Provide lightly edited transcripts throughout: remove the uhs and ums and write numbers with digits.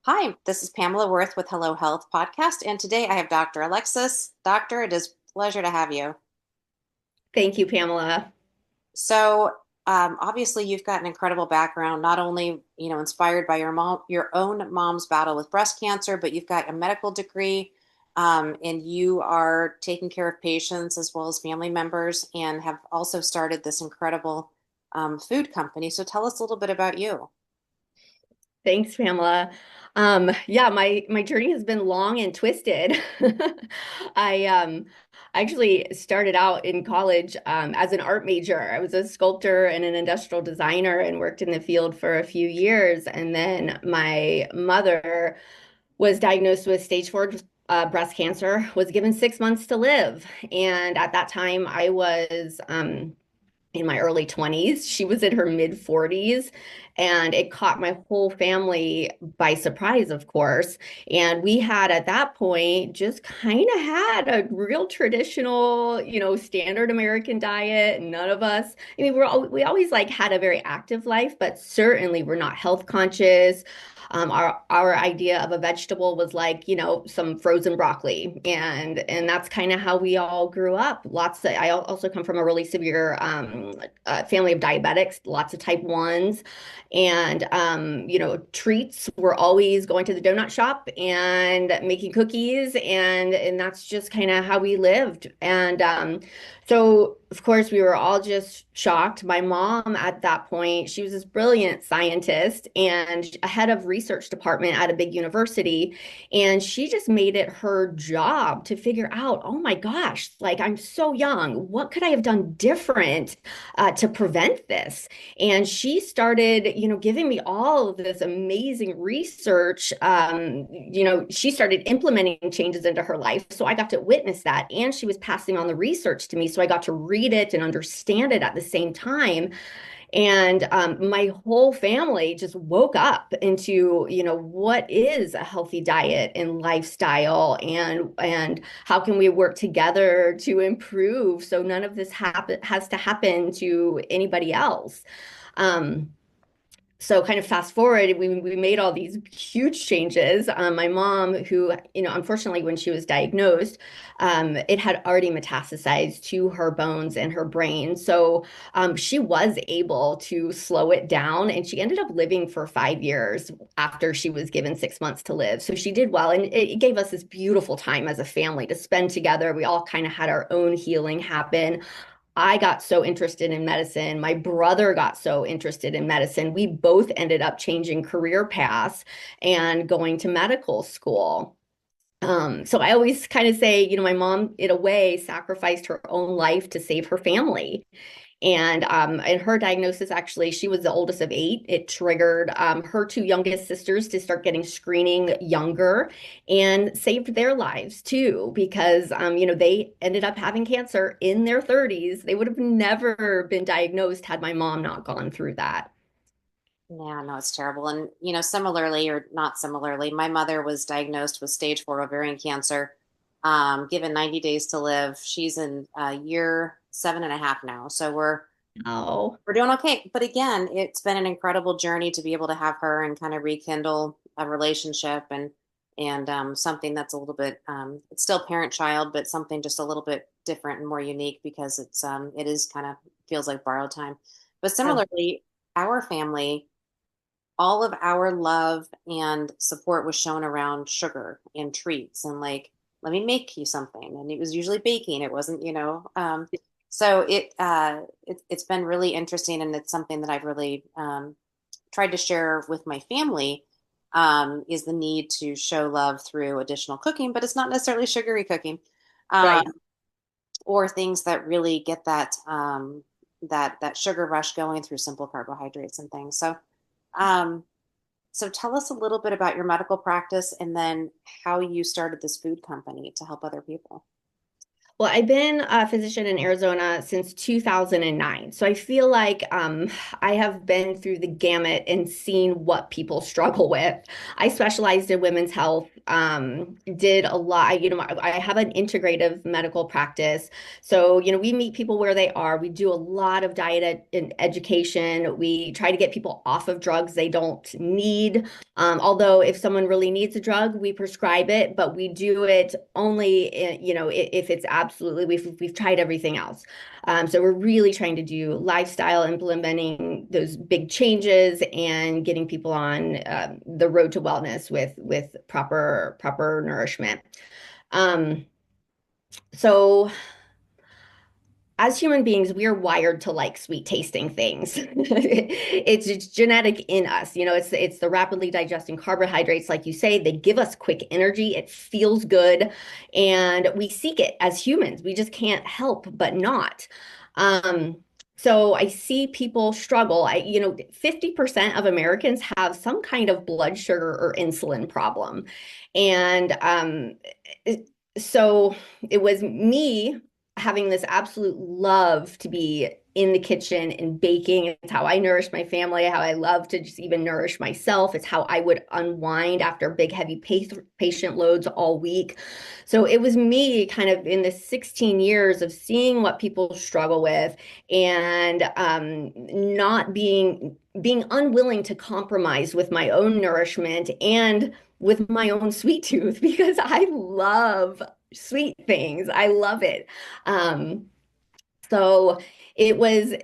Hi, this is Pamela Wirth with Hello Health Podcast, and today I have Dr. Alexis. Doctor, it is a pleasure to have you. Thank you, Pamela. So, obviously, you've got an incredible background, not only inspired by your own mom's battle with breast cancer, but you've got a medical degree, and you are taking care of patients as well as family members, and have also started this incredible food company. So, tell us a little bit about you. Thanks, Pamela. Yeah, my journey has been long and twisted. I actually started out in college as an art major. I was a sculptor and an industrial designer and worked in the field for a few years. And then my mother was diagnosed with stage four breast cancer, was given 6 months to live. And at that time, I was in my early 20s. She was in her mid 40s, and it caught my whole family by surprise, of course. And we had at that point just kind of had a real traditional, standard American diet. None of us, I mean, we always like had a very active life, but certainly we're not health conscious. Our idea of a vegetable was like, some frozen broccoli, and that's kind of how we all grew up. I also come from a really severe family of diabetics, lots of type ones, and treats were always going to the donut shop and making cookies, and that's just kind of how we lived. And so, of course, we were all just shocked. My mom, at that point, she was this brilliant scientist and a head of research department at a big university. And she just made it her job to figure out, oh my gosh, like I'm so young. What could I have done different to prevent this? And she started, giving me all of this amazing research. She started implementing changes into her life. So I got to witness that. And she was passing on the research to me. So I got to read it and understand it at the same time. And my whole family just woke up into, what is a healthy diet and lifestyle, and how can we work together to improve so none of this has to happen to anybody else. Um, so kind of fast forward, we made all these huge changes. My mom, who, unfortunately, when she was diagnosed, it had already metastasized to her bones and her brain. So she was able to slow it down, and she ended up living for 5 years after she was given 6 months to live. So she did well, and it gave us this beautiful time as a family to spend together. We all kind of had our own healing happen. I got so interested in medicine. My brother got so interested in medicine. We both ended up changing career paths and going to medical school. So I always kind of say, my mom, in a way, sacrificed her own life to save her family. And her diagnosis, actually, she was the oldest of eight. It triggered her two youngest sisters to start getting screening younger and saved their lives too, because they ended up having cancer in their 30s. They would have never been diagnosed had my mom not gone through that. Yeah, no, it's terrible. And, similarly or not similarly, my mother was diagnosed with stage four ovarian cancer, given 90 days to live. She's in year seven and a half now. So Oh, we're doing okay. But again, it's been an incredible journey to be able to have her and kind of rekindle a relationship and something that's a little bit it's still parent child, but something just a little bit different and more unique because it is kind of feels like borrowed time. But oh, similarly, our family, all of our love and support was shown around sugar and treats and like, let me make you something. And it was usually baking. It wasn't, so it's been really interesting, and it's something that I've really tried to share with my family, is the need to show love through additional cooking, but it's not necessarily sugary cooking, um, right. or things that really get that sugar rush going through simple carbohydrates and things. Um, so tell us a little bit about your medical practice and then how you started this food company to help other people. Well, I've been a physician in Arizona since 2009. So I feel like I have been through the gamut and seen what people struggle with. I specialized in women's health, did a lot. I have an integrative medical practice. So, we meet people where they are. We do a lot of diet and education. We try to get people off of drugs they don't need. Although if someone really needs a drug, we prescribe it, but we do it only, if it's absolutely, we've tried everything else. So we're really trying to do lifestyle, implementing those big changes and getting people on the road to wellness with proper nourishment. Um, so as human beings, we are wired to like sweet tasting things. It's genetic in us. It's the rapidly digesting carbohydrates, like you say, they give us quick energy. It feels good, and we seek it as humans. We just can't help but not. Um, so I see people struggle. 50% of Americans have some kind of blood sugar or insulin problem. And so it was me having this absolute love to be in the kitchen and baking. It's how I nourish my family, how I love to just even nourish myself. It's how I would unwind after big, heavy patient loads all week. So it was me kind of in the 16 years of seeing what people struggle with and not being unwilling to compromise with my own nourishment and with my own sweet tooth because I love sweet things. I love it. Um, so it was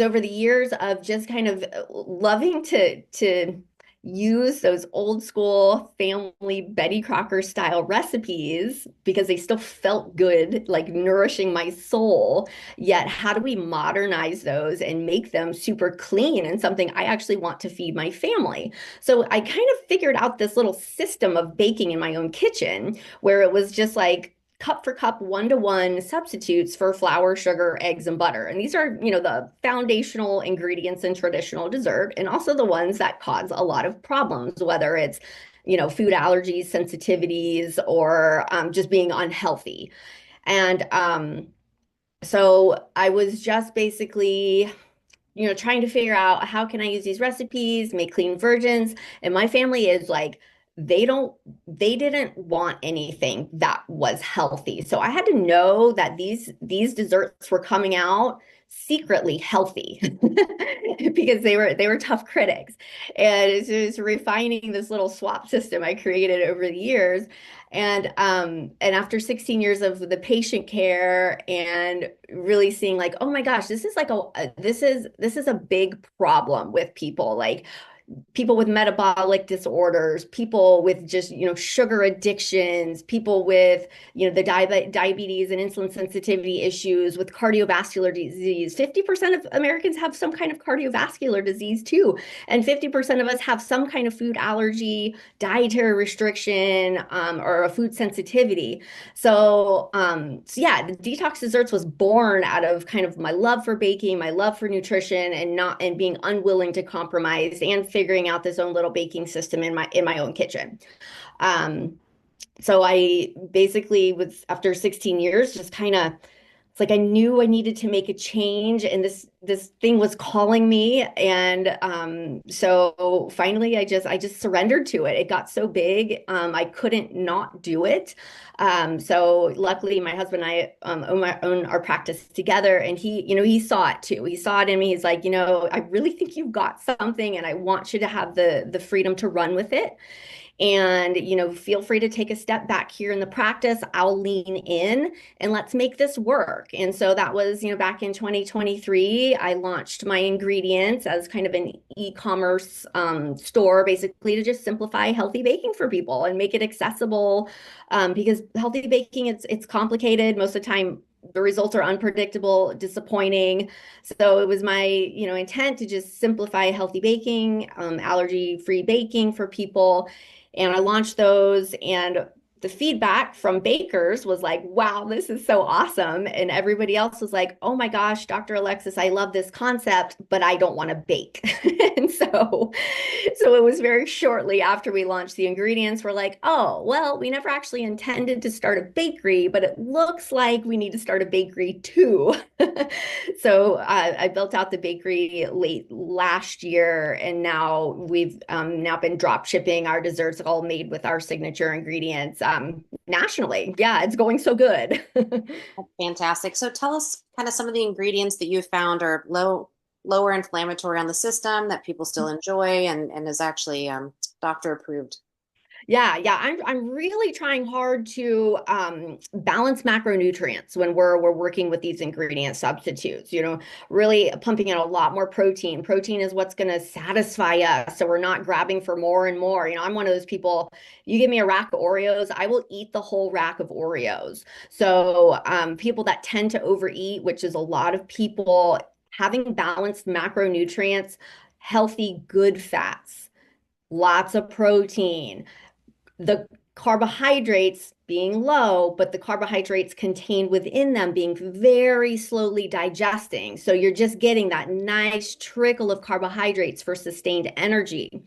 over the years of just kind of loving to use those old school family Betty Crocker style recipes because they still felt good, like nourishing my soul. Yet, how do we modernize those and make them super clean and something I actually want to feed my family? So I kind of figured out this little system of baking in my own kitchen where it was just like cup for cup, 1-to-1 substitutes for flour, sugar, eggs, and butter. And these are, the foundational ingredients in traditional dessert, and also the ones that cause a lot of problems, whether it's, food allergies, sensitivities, or just being unhealthy. And so I was just basically trying to figure out how can I use these recipes, make clean versions. And my family is like, they don't, they didn't want anything that was healthy. So I had to know that these desserts were coming out secretly healthy because they were tough critics. And it's just refining this little swap system I created over the years. And after 16 years of the patient care and really seeing like, oh my gosh, this is like this is a big problem with people. Like people with metabolic disorders, people with just, sugar addictions, people with, the diabetes and insulin sensitivity issues, with cardiovascular disease. 50% of Americans have some kind of cardiovascular disease too. And 50% of us have some kind of food allergy, dietary restriction, or a food sensitivity. So yeah, the Detox Desserts was born out of kind of my love for baking, my love for nutrition, and being unwilling to compromise and figuring out this own little baking system in my own kitchen. Um, so I basically was after 16 years, just kind of it's like I knew I needed to make a change, and this thing was calling me, and so finally I just surrendered to it. It got so big, I couldn't not do it. So luckily, my husband and I own our practice together, and he saw it too. He saw it in me. He's like, I really think you've got something, and I want you to have the freedom to run with it. And, feel free to take a step back here in the practice. I'll lean in and let's make this work. And so that was, back in 2023, I launched my ingredients as kind of an e-commerce store, basically to just simplify healthy baking for people and make it accessible. Because healthy baking, it's complicated. Most of the time, the results are unpredictable, disappointing. So it was my, intent to just simplify healthy baking, allergy-free baking for people. And I launched those. And the feedback from bakers was like, wow, this is so awesome. And everybody else was like, oh my gosh, Dr. Alexis, I love this concept, but I don't want to bake. And so it was very shortly after we launched the ingredients, we're like, oh, well, we never actually intended to start a bakery, but it looks like we need to start a bakery too. So I built out the bakery late last year, and now we've now been drop shipping our desserts all made with our signature ingredients nationally. Yeah, it's going so good. That's fantastic. So tell us kind of some of the ingredients that you found are lower inflammatory on the system that people still enjoy and is actually doctor approved. Yeah, I'm really trying hard to balance macronutrients when we're working with these ingredient substitutes. You know, really pumping in a lot more protein. Protein is what's going to satisfy us, so we're not grabbing for more and more. You know, I'm one of those people. You give me a rack of Oreos, I will eat the whole rack of Oreos. So people that tend to overeat, which is a lot of people, having balanced macronutrients, healthy, good fats, lots of protein, the carbohydrates being low, but the carbohydrates contained within them being very slowly digesting. So you're just getting that nice trickle of carbohydrates for sustained energy.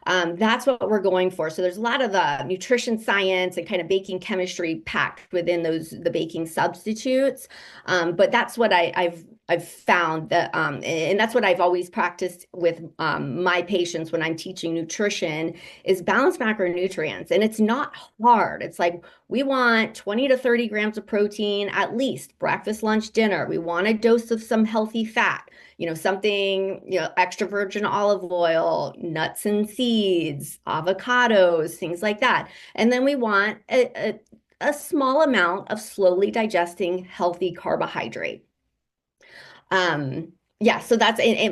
That's what we're going for. So there's a lot of the nutrition science and kind of baking chemistry packed within the baking substitutes. But that's what I've found that, and that's what I've always practiced with my patients when I'm teaching nutrition is balanced macronutrients. And it's not hard. It's like we want 20 to 30 grams of protein at least, breakfast, lunch, dinner. We want a dose of some healthy fat, you know, something, you know, extra virgin olive oil, nuts and seeds, avocados, things like that. And then we want a small amount of slowly digesting healthy carbohydrate. Yeah, so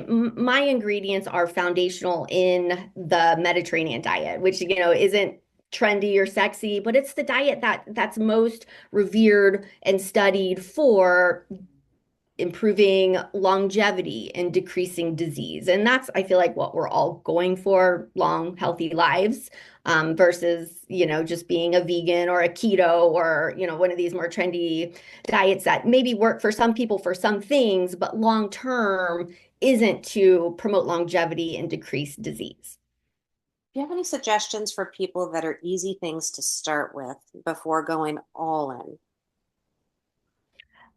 my ingredients are foundational in the Mediterranean diet, which, you know, isn't trendy or sexy, but it's the diet that's most revered and studied for improving longevity and decreasing disease. And that's, I feel like, what we're all going for, long, healthy lives, versus, you know, just being a vegan or a keto or, you know, one of these more trendy diets that maybe work for some people for some things, but long term isn't to promote longevity and decrease disease. Do you have any suggestions for people that are easy things to start with before going all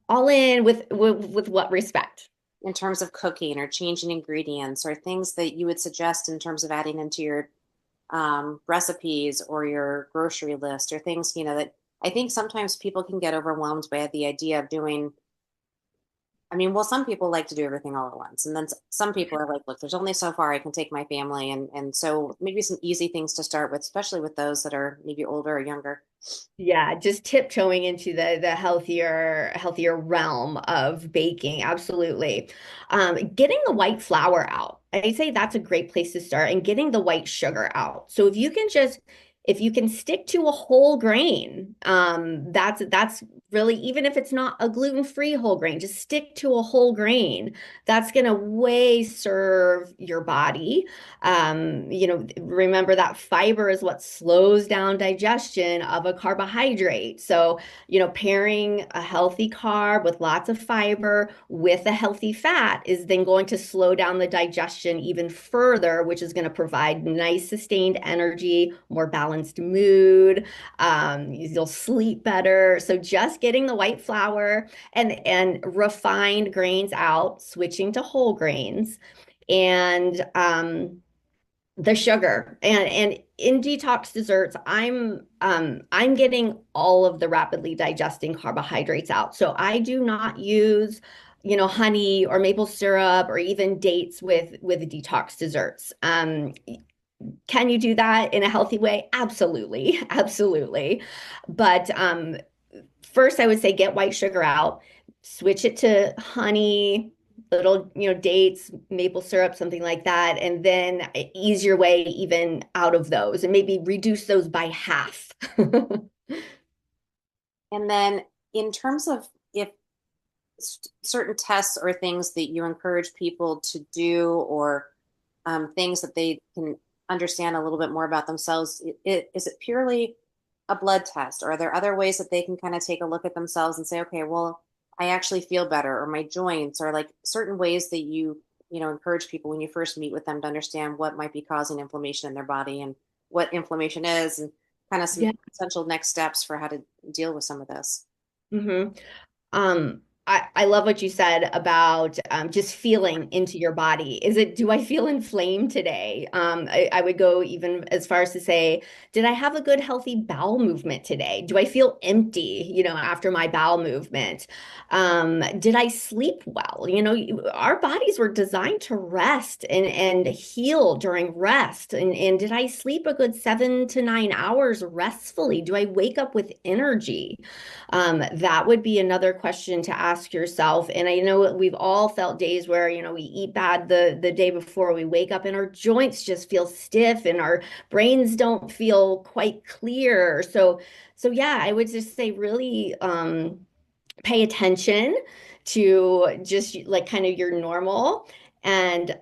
All in with what respect? in terms of cooking or changing ingredients or things that you would suggest in terms of adding into your recipes or your grocery list or things, you know, that I think sometimes people can get overwhelmed by the idea of doing. I mean, well, some people like to do everything all at once. And then some people are like, look, there's only so far I can take my family. And so maybe some easy things to start with, especially with those that are maybe older or younger. Yeah, just tiptoeing into the healthier realm of baking. Absolutely. Getting the white flour out. I'd say that's a great place to start, and getting the white sugar out. So if you can stick to a whole grain, that's really, even if it's not a gluten-free whole grain, just stick to a whole grain. That's gonna way serve your body. You know, remember that fiber is what slows down digestion of a carbohydrate. So, you know, pairing a healthy carb with lots of fiber with a healthy fat is then going to slow down the digestion even further, which is going to provide nice sustained energy, more balanced mood. You'll sleep better. So just getting the white flour and refined grains out, switching to whole grains, and the sugar. And in detox desserts, I'm getting all of the rapidly digesting carbohydrates out. So I do not use, you know, honey or maple syrup or even dates with detox desserts. Can you do that in a healthy way? Absolutely, absolutely. But first, I would say get white sugar out, switch it to honey, little, you know, dates, maple syrup, something like that, and then ease your way even out of those and maybe reduce those by half. And then in terms of if certain tests or things that you encourage people to do or things that they can understand a little bit more about themselves, is it purely a blood test? Or are there other ways that they can kind of take a look at themselves and say, okay, well, I actually feel better, or my joints, or like certain ways that you encourage people when you first meet with them to understand what might be causing inflammation in their body and what inflammation is, and kind of some Yeah. potential next steps for how to deal with some of this. hmm I love what you said about just feeling into your body. Do I feel inflamed today? I would go even as far as to say, did I have a good, healthy bowel movement today? Do I feel empty, after my bowel movement? Did I sleep well? Our bodies were designed to rest and heal during rest. And did I sleep a good 7 to 9 hours restfully? Do I wake up with energy? That would be another question to ask yourself. And I know we've all felt days where, we eat bad the day before we wake up and our joints just feel stiff and our brains don't feel quite clear. So yeah, I would just say really pay attention to just like kind of your normal and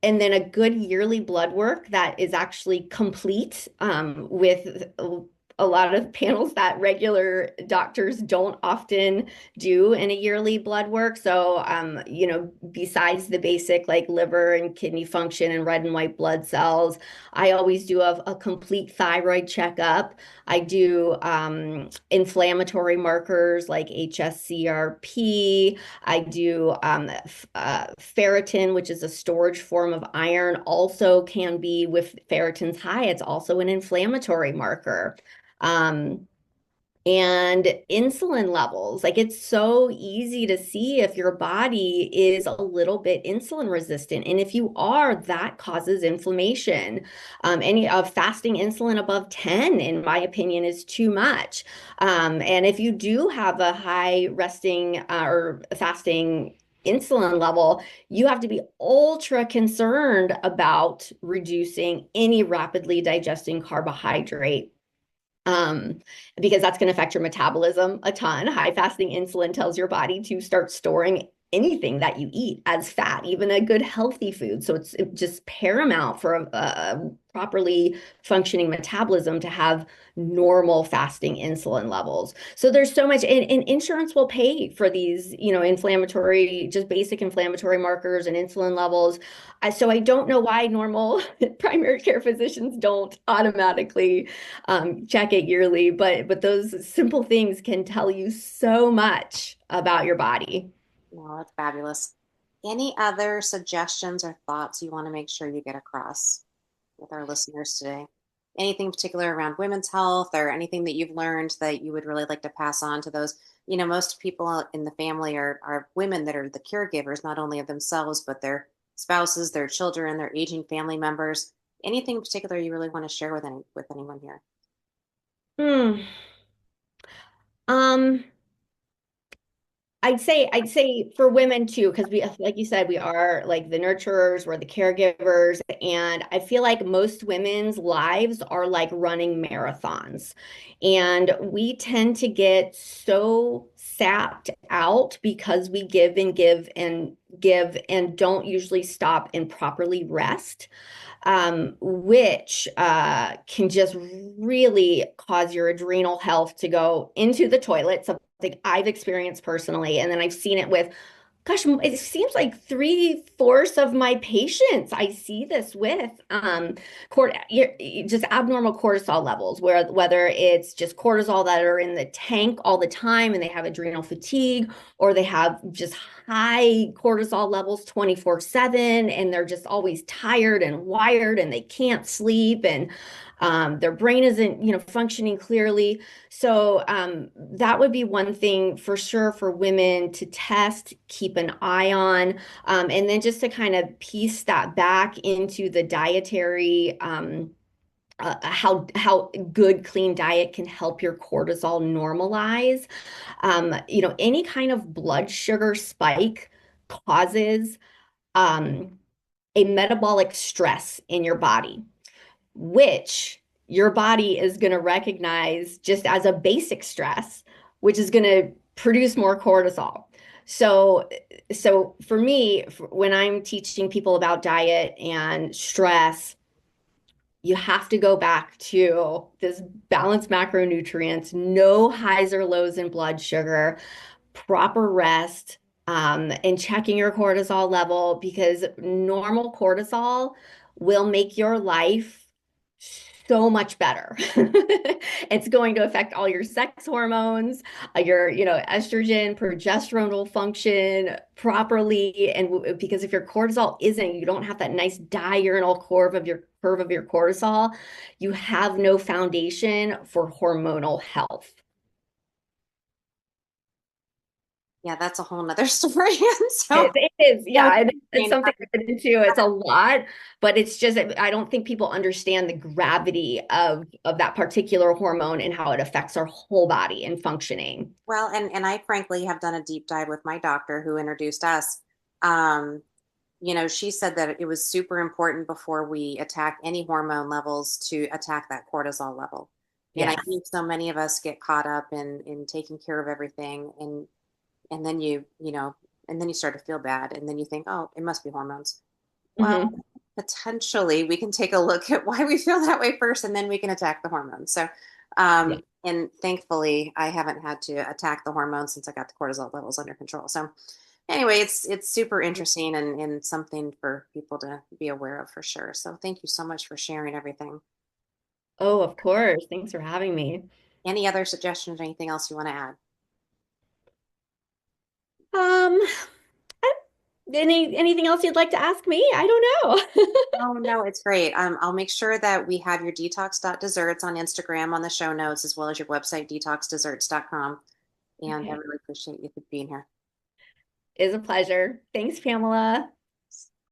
then a good yearly blood work that is actually complete with a lot of panels that regular doctors don't often do in a yearly blood work. So, besides the basic like liver and kidney function and red and white blood cells, I always do a complete thyroid checkup. I do inflammatory markers like HSCRP. I do ferritin, which is a storage form of iron, also can be with ferritin's high. It's also an inflammatory marker. Um, and insulin levels. Like it's so easy to see if your body is a little bit insulin resistant. And if you are, that causes inflammation. Any of fasting insulin above 10, in my opinion, is too much. And if you do have a high resting or fasting insulin level, you have to be ultra concerned about reducing any rapidly digesting carbohydrate um, because that's going to affect your metabolism a ton. High fasting insulin tells your body to start storing anything that you eat as fat, even a good healthy food. So it's just paramount for a properly functioning metabolism to have normal fasting insulin levels. So there's so much, and insurance will pay for these, inflammatory, just basic inflammatory markers and insulin levels. So I don't know why normal primary care physicians don't automatically check it yearly, but those simple things can tell you so much about your body. No, that's fabulous. Any other suggestions or thoughts you want to make sure you get across with our listeners today? Anything particular around women's health or anything that you've learned that you would really like to pass on to those? Most people in the family are women that are the caregivers, not only of themselves, but their spouses, their children, their aging family members. Anything in particular you really want to share with anyone here? Hmm. Um, I'd say for women too, because like you said, we are like the nurturers, we're the caregivers, and I feel like most women's lives are like running marathons. And we tend to get so sapped out because we give and give and give and don't usually stop and properly rest, which can just really cause your adrenal health to go into the toilet. Something I've experienced personally, and then I've seen it with, gosh, it seems like three-fourths of my patients I see this with just abnormal cortisol levels, whether it's just cortisol that are in the tank all the time and they have adrenal fatigue, or they have just high cortisol levels 24/7 and they're just always tired and wired and they can't sleep and their brain isn't, functioning clearly. So that would be one thing for sure for women to test, keep an eye on, and then just to kind of piece that back into the dietary. How good clean diet can help your cortisol normalize. Any kind of blood sugar spike causes a metabolic stress in your body, which your body is going to recognize just as a basic stress, which is going to produce more cortisol. So, so for me, when I'm teaching people about diet and stress, you have to go back to this balanced macronutrients, no highs or lows in blood sugar, proper rest, and checking your cortisol level because normal cortisol will make your life so much better. It's going to affect all your sex hormones, your estrogen, progesterone will function properly. And because if your cortisol isn't, you don't have that nice diurnal curve of your cortisol, you have no foundation for hormonal health. Yeah, that's a whole nother story. So, It is, no, yeah. And it's Jane, something to get into. It's a lot, but it's just I don't think people understand the gravity of that particular hormone and how it affects our whole body and functioning. well, and I frankly have done a deep dive with my doctor who introduced us. Um, she said that it was super important before we attack any hormone levels to attack that cortisol level. And I Yes. think so many of us get caught up in taking care of everything, and then and then you start to feel bad, and then you think, oh, it must be hormones. Well, Hmm. potentially we can take a look at why we feel that way first, and then we can attack the hormones. So, Yeah. and thankfully, I haven't had to attack the hormones since I got the cortisol levels under control. So, anyway, it's super interesting and something for people to be aware of for sure. So, thank you so much for sharing everything. Oh, of course. Thanks for having me. Any other suggestions or anything else you want to add? Um, anything else you'd like to ask me? I don't know. Oh, no, it's great. I'll make sure that we have your detox.desserts on Instagram on the show notes, as well as your website, detoxdesserts.com. And I Okay. really appreciate you being here. It's a pleasure. Thanks, Pamela.